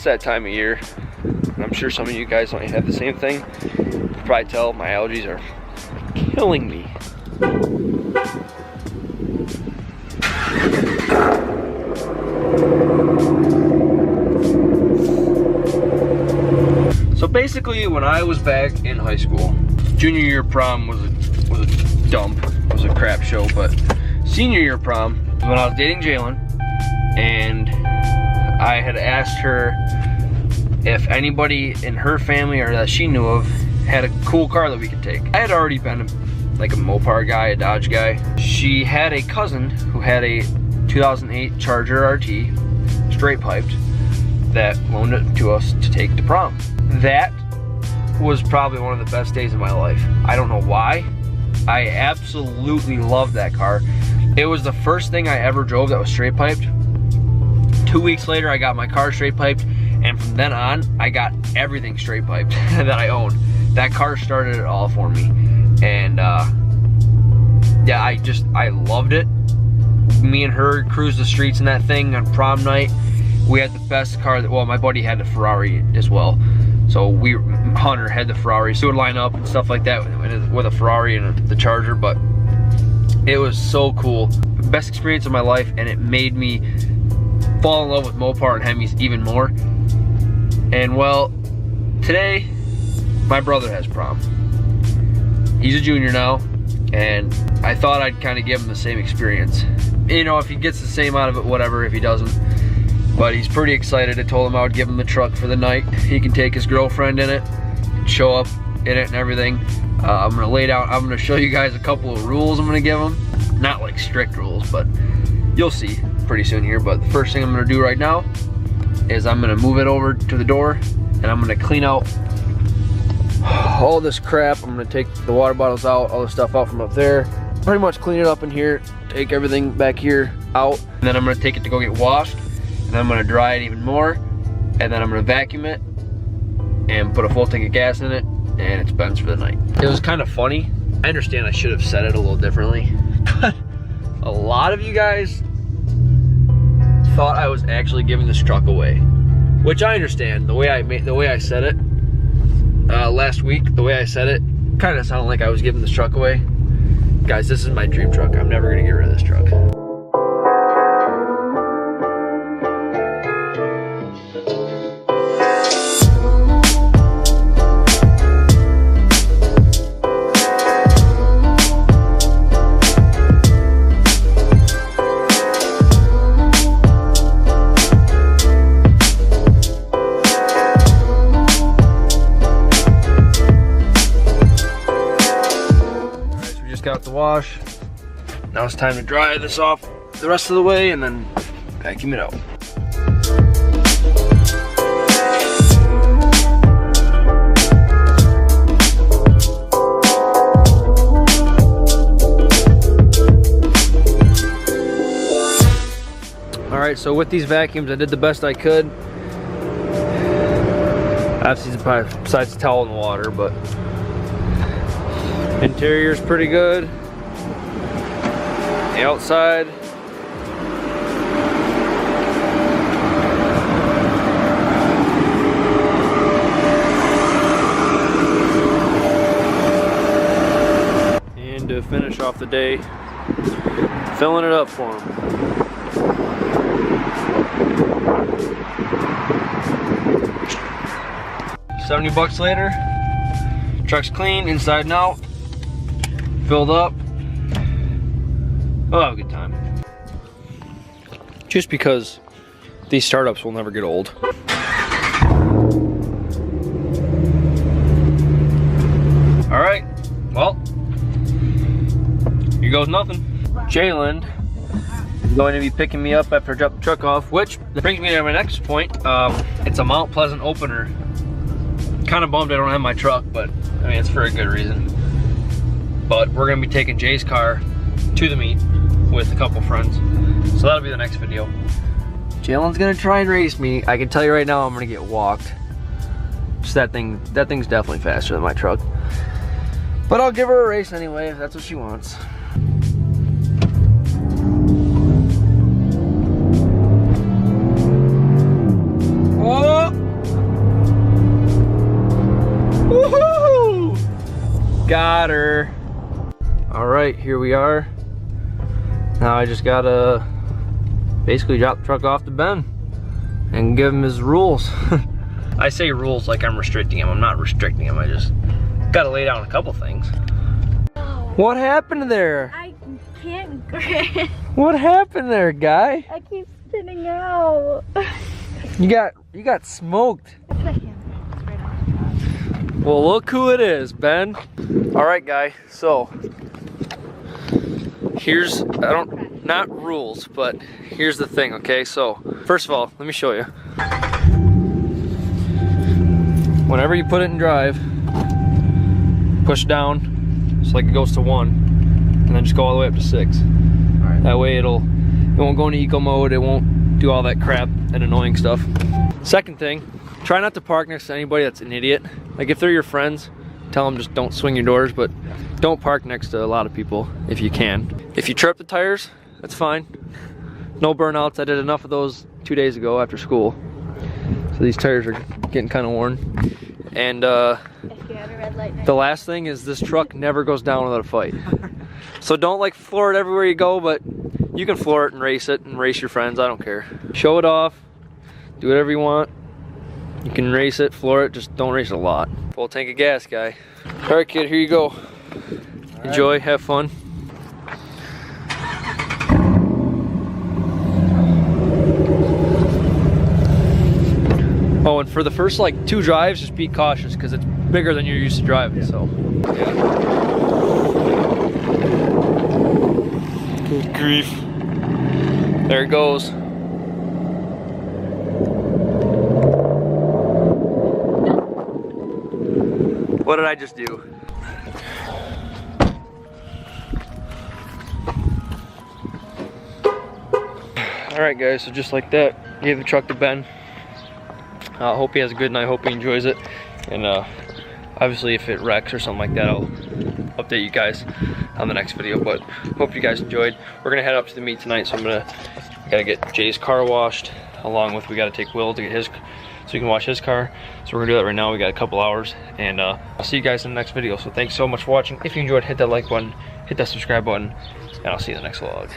It's that time of year. I'm sure some of you guys don't have the same thing. You can probably tell my allergies are killing me. So basically, when I was back in high school, junior year prom was a dump. It was a crap show, but senior year prom was when I was dating Jalen, and I had asked her if anybody in her family or that she knew of had a cool car that we could take. I had already been like a Mopar guy, a Dodge guy. She had a cousin who had a 2008 Charger RT, straight piped, that loaned it to us to take to prom. That was probably one of the best days of my life. I don't know why. I absolutely loved that car. It was the first thing I ever drove that was straight piped. 2 weeks later, I got my car straight piped, and from then on, I got everything straight piped that I owned. That car started it all for me. And yeah, I loved it. Me and her cruised the streets in that thing on prom night. We had the best car well, my buddy had a Ferrari as well. So Hunter had the Ferrari, so we would line up and stuff like that with a Ferrari and the Charger, but it was so cool. Best experience of my life, and it made me fall in love with Mopar and Hemis even more. And well, today, my brother has prom. He's a junior now, and I thought I'd kind of give him the same experience. You know, if he gets the same out of it, whatever, if he doesn't. But he's pretty excited. I told him I would give him the truck for the night. He can take his girlfriend in it, show up in it and everything. I'm gonna show you guys a couple of rules I'm gonna give him. Not like strict rules, but you'll see pretty soon here. But the first thing I'm gonna do right now is I'm gonna move it over to the door, and I'm gonna clean out all this crap. I'm gonna take the water bottles out, all the stuff out from up there. Pretty much clean it up in here, take everything back here out, and then I'm gonna take it to go get washed. And I'm gonna dry it even more, and then I'm gonna vacuum it and put a full tank of gas in it, and it's Ben's for the night. It was kind of funny. I understand I should have said it a little differently, but a lot of you guys thought I was actually giving this truck away, which I understand. The way I said it last week, the way I said it kind of sounded like I was giving this truck away. Guys, this is my dream truck. I'm never gonna get rid of this truck. Got the wash. Now it's time to dry this off the rest of the way and then vacuum it out. All right, so with these vacuums, I did the best I could. Obviously, besides the towel and water, but interior's pretty good. The outside. And to finish off the day, filling it up for them. $70 later, truck's clean inside and out. Filled up. We'll have a good time. Just because these startups will never get old. All right, well, here goes nothing. Jalen is going to be picking me up after I drop the truck off, which brings me to my next point. It's a Mount Pleasant opener. Kind of bummed I don't have my truck, but I mean, it's for a good reason. But we're gonna be taking Jay's car to the meet with a couple friends. So that'll be the next video. Jalen's gonna try and race me. I can tell you right now I'm gonna get walked. Just that thing's definitely faster than my truck. But I'll give her a race anyway if that's what she wants. Oh! Got her. All right, here we are. Now I just gotta basically drop the truck off to Ben and give him his rules. I say rules like I'm restricting him. I'm not restricting him. I just gotta lay down a couple things. What happened there? I can't grip. What happened there, guy? I keep spinning out. You got smoked. It's the handle. It's right on the top. Well, look who it is, Ben. All right, guy. So here's, not rules, but here's the thing, okay? So first of all, let me show you. Whenever you put it in drive, push down, so like it goes to 1, and then just go all the way up to 6. All right. That way it won't go into eco mode, it won't do all that crap and annoying stuff. Second thing, try not to park next to anybody that's an idiot. Like if they're your friends, tell them just don't swing your doors, but don't park next to a lot of people if you can. If you trip the tires, that's fine. No burnouts. I did enough of those 2 days ago after school. So these tires are getting kind of worn. And if you had a red light the last thing is this truck never goes down without a fight. So don't like floor it everywhere you go, but you can floor it and race your friends. I don't care. Show it off. Do whatever you want. You can race it, floor it, just don't race it a lot. Full tank of gas, guy. All right, kid, here you go. Enjoy, have fun. Oh, and for the first like 2 drives, just be cautious because it's bigger than you're used to driving, so. Yeah. Good grief. There it goes. What did I just do? All right, guys, so just like that, gave the truck to Ben. I hope he has a good night, hope he enjoys it. And obviously if it wrecks or something like that, I'll update you guys on the next video, but hope you guys enjoyed. We're gonna head up to the meet tonight, so gotta get Jay's car washed, along with we gotta take Will to get his, so he can wash his car. So we're gonna do that right now. We got a couple hours, and I'll see you guys in the next video. So thanks so much for watching. If you enjoyed, hit that like button, hit that subscribe button, and I'll see you in the next vlog.